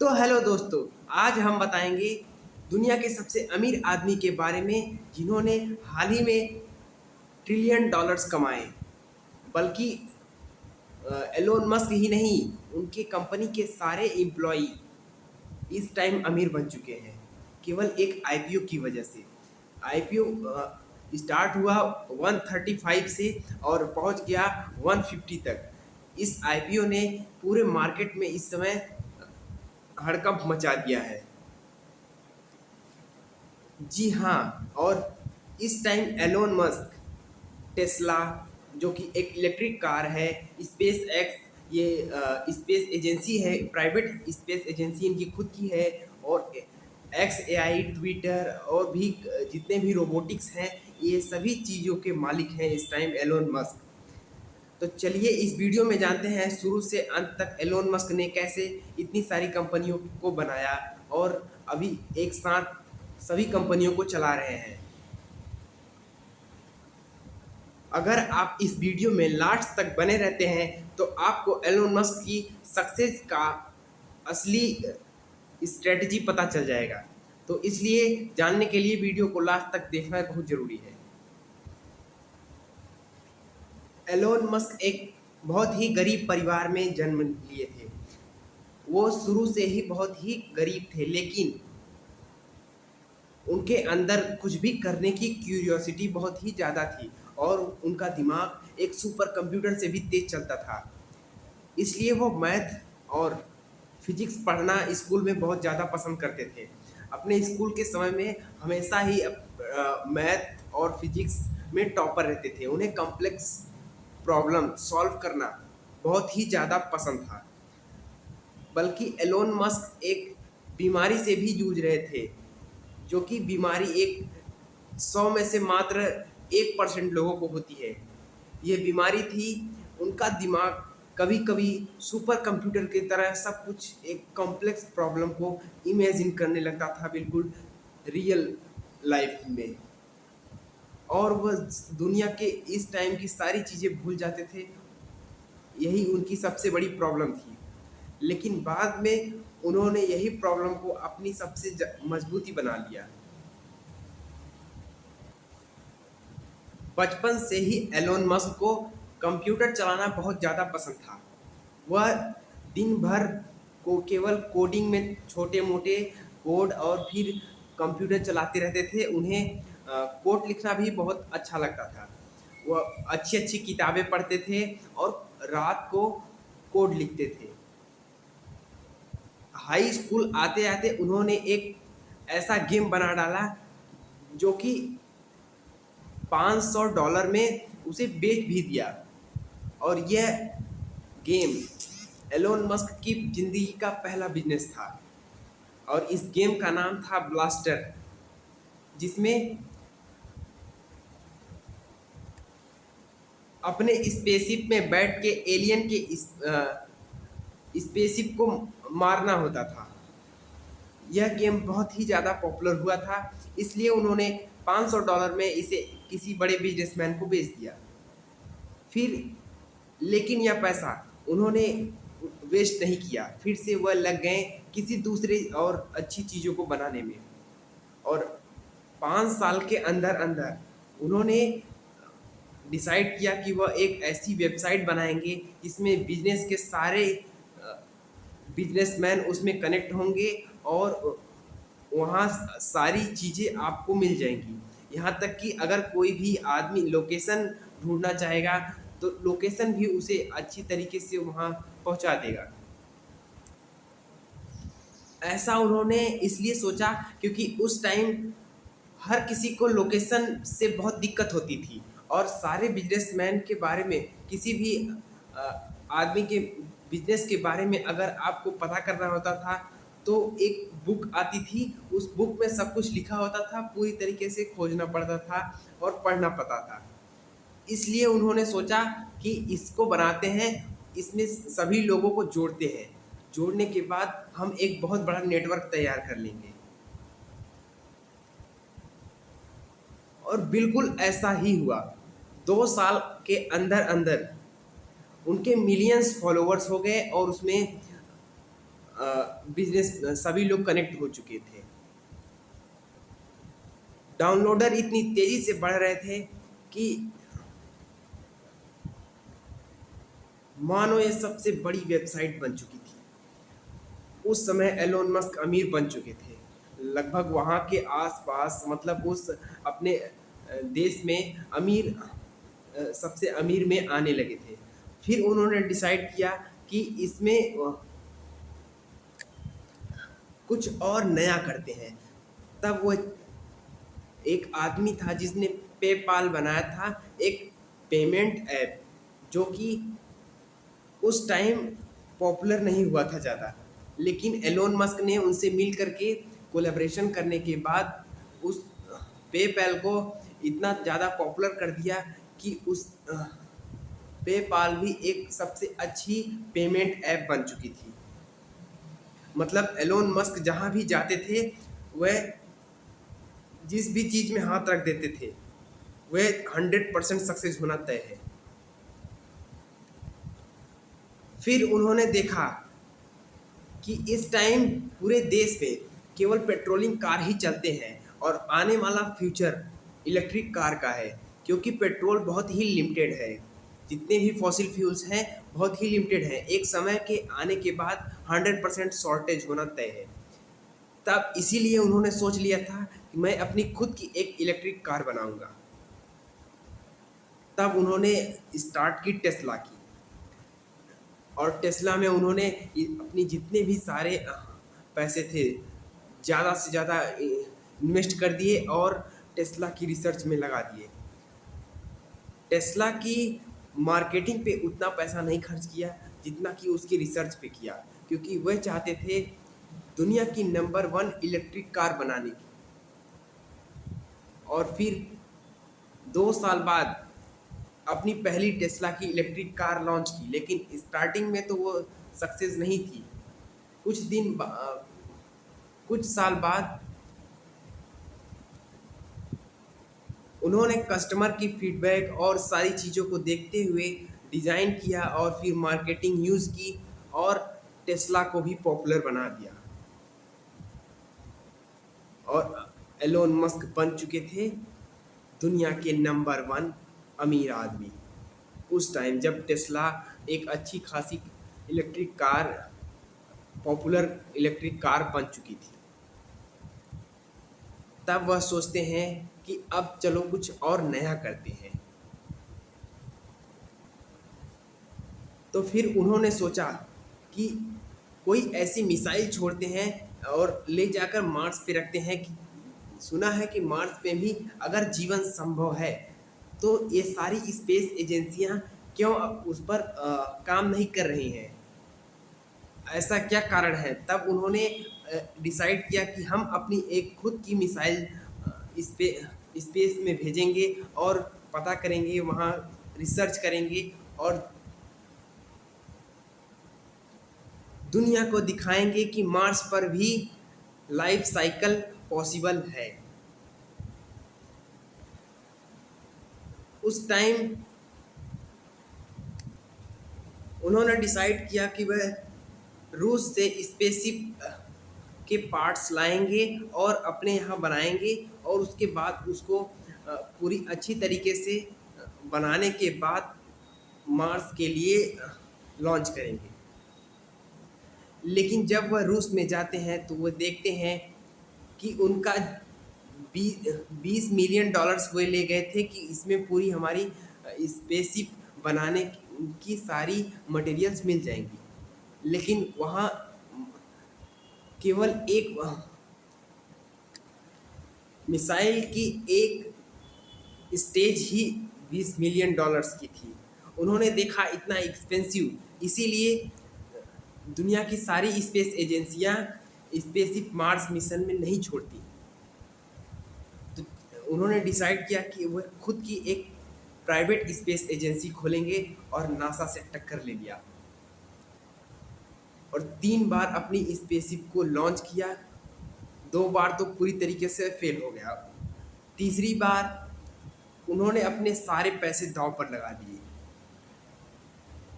तो हेलो दोस्तों, आज हम बताएंगे दुनिया के सबसे अमीर आदमी के बारे में जिन्होंने हाल ही में ट्रिलियन डॉलर्स कमाए। बल्कि एलोन मस्क ही नहीं, उनके कंपनी के सारे एम्प्लॉई इस टाइम अमीर बन चुके हैं केवल एक आईपीओ की वजह से। आईपीओ स्टार्ट हुआ 135 से और पहुंच गया 150 तक। इस आईपीओ ने पूरे मार्केट में इस समय हड़कंप मचा दिया है। जी हाँ, और इस टाइम एलोन मस्क टेस्ला, जो कि एक इलेक्ट्रिक कार है, स्पेस एक्स, ये स्पेस एजेंसी है, प्राइवेट स्पेस एजेंसी इनकी खुद की है, और एक्स एआई, ट्विटर और भी जितने भी रोबोटिक्स हैं, ये सभी चीज़ों के मालिक हैं इस टाइम एलोन मस्क। तो चलिए इस वीडियो में जानते हैं शुरू से अंत तक एलोन मस्क ने कैसे इतनी सारी कंपनियों को बनाया और अभी एक साथ सभी कंपनियों को चला रहे हैं। अगर आप इस वीडियो में लास्ट तक बने रहते हैं तो आपको एलोन मस्क की सक्सेस का असली स्ट्रेटजी पता चल जाएगा। तो इसलिए जानने के लिए वीडियो को लास्ट तक देखना बहुत ज़रूरी है। एलोन मस्क एक बहुत ही गरीब परिवार में जन्म लिए थे। वो शुरू से ही बहुत ही गरीब थे, लेकिन उनके अंदर कुछ भी करने की क्यूरियोसिटी बहुत ही ज़्यादा थी और उनका दिमाग एक सुपर कंप्यूटर से भी तेज चलता था। इसलिए वो मैथ और फिजिक्स पढ़ना स्कूल में बहुत ज़्यादा पसंद करते थे। अपने स्कूल के समय में हमेशा ही मैथ और फिजिक्स में टॉपर रहते थे। उन्हें कॉम्प्लेक्स प्रॉब्लम सॉल्व करना बहुत ही ज़्यादा पसंद था। बल्कि एलोन मस्क एक बीमारी से भी जूझ रहे थे, जो कि बीमारी एक 100 में से मात्र 1% लोगों को होती है। ये बीमारी थी, उनका दिमाग कभी कभी सुपर कंप्यूटर की तरह सब कुछ एक कॉम्प्लेक्स प्रॉब्लम को इमेजिन करने लगता था, बिल्कुल रियल लाइफ में। और वह दुनिया के इस टाइम की सारी चीज़ें भूल जाते थे। यही उनकी सबसे बड़ी प्रॉब्लम थी। लेकिन बाद में उन्होंने यही प्रॉब्लम को अपनी सबसे मजबूती बना लिया। बचपन से ही एलोन मस्क को कंप्यूटर चलाना बहुत ज़्यादा पसंद था। वह दिन भर को केवल कोडिंग में छोटे मोटे कोड और फिर कंप्यूटर चलाते रहते थे। उन्हें कोड लिखना भी बहुत अच्छा लगता था। वह अच्छी अच्छी किताबें पढ़ते थे और रात को कोड लिखते थे। हाई स्कूल आते आते उन्होंने एक ऐसा गेम बना डाला जो कि $500 में उसे बेच भी दिया। और यह गेम एलोन मस्क की ज़िंदगी का पहला बिजनेस था और इस गेम का नाम था ब्लास्टर, जिसमें अपने स्पेसशिप में बैठ के एलियन के स्पेसशिप को मारना होता था। यह गेम बहुत ही ज़्यादा पॉपुलर हुआ था, इसलिए उन्होंने $500 में इसे किसी बड़े बिजनेसमैन को बेच दिया। फिर लेकिन यह पैसा उन्होंने वेस्ट नहीं किया, फिर से वह लग गए किसी दूसरे और अच्छी चीज़ों को बनाने में। और 5 साल के अंदर अंदर उन्होंने डिसाइड किया कि वह एक ऐसी वेबसाइट बनाएंगे जिसमें बिजनेस के सारे बिजनेसमैन उसमें कनेक्ट होंगे और वहाँ सारी चीज़ें आपको मिल जाएंगी। यहाँ तक कि अगर कोई भी आदमी लोकेशन ढूंढना चाहेगा तो लोकेशन भी उसे अच्छी तरीके से वहाँ पहुँचा देगा। ऐसा उन्होंने इसलिए सोचा क्योंकि उस टाइम हर किसी को लोकेशन से बहुत दिक्कत होती थी और सारे बिजनेसमैन के बारे में, किसी भी आदमी के बिजनेस के बारे में अगर आपको पता करना होता था तो एक बुक आती थी। उस बुक में सब कुछ लिखा होता था, पूरी तरीके से खोजना पड़ता था और पढ़ना पड़ता था। इसलिए उन्होंने सोचा कि इसको बनाते हैं, इसमें सभी लोगों को जोड़ते हैं। जोड़ने के बाद हम एक बहुत बड़ा नेटवर्क तैयार कर लेंगे। और बिल्कुल ऐसा ही हुआ। 2 साल के अंदर अंदर उनके मिलियंस फॉलोवर्स हो गए और उसमें बिजनेस सभी लोग कनेक्ट हो चुके थे। डाउनलोडर इतनी तेजी से बढ़ रहे थे कि मानो ये सबसे बड़ी वेबसाइट बन चुकी थी। उस समय एलोन मस्क अमीर बन चुके थे, लगभग वहाँ के आसपास, मतलब उस अपने देश में सबसे अमीर में आने लगे थे। फिर उन्होंने डिसाइड किया कि इसमें कुछ और नया करते हैं। तब वो एक आदमी था जिसने पेपाल बनाया था, एक पेमेंट ऐप, जो कि उस टाइम पॉपुलर नहीं हुआ था ज़्यादा, लेकिन एलोन मस्क ने उनसे मिल करके कोलैबोरेशन करने के बाद उस पेपैल को इतना ज़्यादा पॉपुलर कर दिया कि उस पेपाल भी एक सबसे अच्छी पेमेंट ऐप बन चुकी थी। मतलब एलोन मस्क जहाँ भी जाते थे, वह जिस भी चीज़ में हाथ रख देते थे वह 100% सक्सेस होना तय है। फिर उन्होंने देखा कि इस टाइम पूरे देश में केवल पेट्रोलिंग कार ही चलते हैं और आने वाला फ्यूचर इलेक्ट्रिक कार का है, क्योंकि पेट्रोल बहुत ही लिमिटेड है। जितने भी फॉसिल फ्यूल्स हैं बहुत ही लिमिटेड हैं, एक समय के आने के बाद 100% शॉर्टेज होना तय है। तब इसीलिए उन्होंने सोच लिया था कि मैं अपनी खुद की एक इलेक्ट्रिक कार बनाऊंगा। तब उन्होंने स्टार्ट की टेस्ला की, और टेस्ला में उन्होंने अपनी जितने भी सारे पैसे थे ज़्यादा से ज़्यादा इन्वेस्ट कर दिए और टेस्ला की रिसर्च में लगा दिए। टेस्ला की मार्केटिंग पे उतना पैसा नहीं खर्च किया जितना कि उसकी रिसर्च पे किया, क्योंकि वह चाहते थे दुनिया की नंबर 1 इलेक्ट्रिक कार बनाने की। और फिर 2 साल बाद अपनी पहली टेस्ला की इलेक्ट्रिक कार लॉन्च की, लेकिन स्टार्टिंग में तो वो सक्सेस नहीं थी। कुछ साल बाद उन्होंने कस्टमर की फीडबैक और सारी चीज़ों को देखते हुए डिज़ाइन किया और फिर मार्केटिंग यूज़ की और टेस्ला को भी पॉपुलर बना दिया। और एलोन मस्क बन चुके थे दुनिया के नंबर 1 अमीर आदमी। उस टाइम जब टेस्ला एक अच्छी खासी electric car, popular electric car बन चुकी थी, तब वह सोचते हैं कि अब चलो कुछ और नया करते हैं। तो फिर उन्होंने सोचा कि कोई ऐसी मिसाइल छोड़ते हैं और ले जाकर मार्स पे रखते हैं। कि सुना है कि मार्स पे भी अगर जीवन संभव है, तो ये सारी स्पेस एजेंसियां क्यों उस पर काम नहीं कर रही हैं, ऐसा क्या कारण है। तब उन्होंने डिसाइड किया कि हम अपनी एक खुद की मिसाइल स्पेस में भेजेंगे और पता करेंगे, वहाँ रिसर्च करेंगे और दुनिया को दिखाएंगे कि मार्स पर भी लाइफ साइकिल पॉसिबल है। उस टाइम उन्होंने डिसाइड किया कि वह रूस से स्पेसशिप के पार्ट्स लाएंगे और अपने यहाँ बनाएंगे, और उसके बाद उसको पूरी अच्छी तरीके से बनाने के बाद मार्स के लिए लॉन्च करेंगे। लेकिन जब वह रूस में जाते हैं तो वह देखते हैं कि उनका 20 मिलियन डॉलर्स वो ले गए थे कि इसमें पूरी हमारी स्पेसशिप बनाने की सारी मटेरियल्स मिल जाएंगी, लेकिन वहाँ केवल एक मिसाइल की एक स्टेज ही 20 मिलियन डॉलर्स की थी। उन्होंने देखा इतना एक्सपेंसिव, इसीलिए दुनिया की सारी स्पेस एजेंसियां स्पेसशिप मार्स मिशन में नहीं छोड़ती। तो उन्होंने डिसाइड किया कि वह खुद की एक प्राइवेट स्पेस एजेंसी खोलेंगे और नासा से टक्कर ले लिया और 3 बार अपनी स्पेसशिप को लॉन्च किया। 2 बार तो पूरी तरीके से फेल हो गया। तीसरी बार उन्होंने अपने सारे पैसे दांव पर लगा दिए।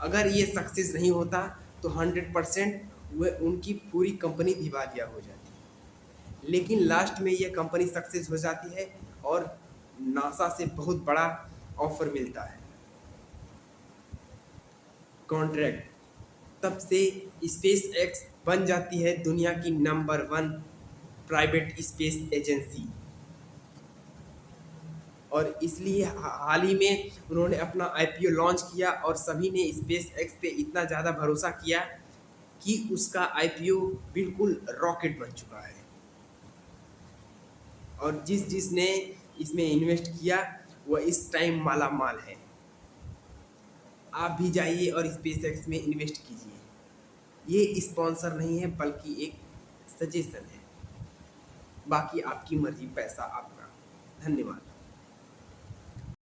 अगर ये सक्सेस नहीं होता तो 100% वह उनकी पूरी कंपनी दिवालिया हो जाती है। लेकिन लास्ट में यह कंपनी सक्सेस हो जाती है और नासा से बहुत बड़ा ऑफर मिलता है, कॉन्ट्रैक्ट। तब से स्पेस एक्स बन जाती है दुनिया की नंबर 1 प्राइवेट स्पेस एजेंसी। और इसलिए हाल ही में उन्होंने अपना आईपीओ लॉन्च किया और सभी ने स्पेस एक्स पे इतना ज़्यादा भरोसा किया कि उसका आईपीओ बिल्कुल रॉकेट बन चुका है। और जिसने इसमें इन्वेस्ट किया वह इस टाइम माला माल है। आप भी जाइए और स्पेस एक्स में इन्वेस्ट कीजिए। ये स्पॉन्सर नहीं है बल्कि एक सजेशन है। बाकी आपकी मर्जी, पैसा आपका। धन्यवाद।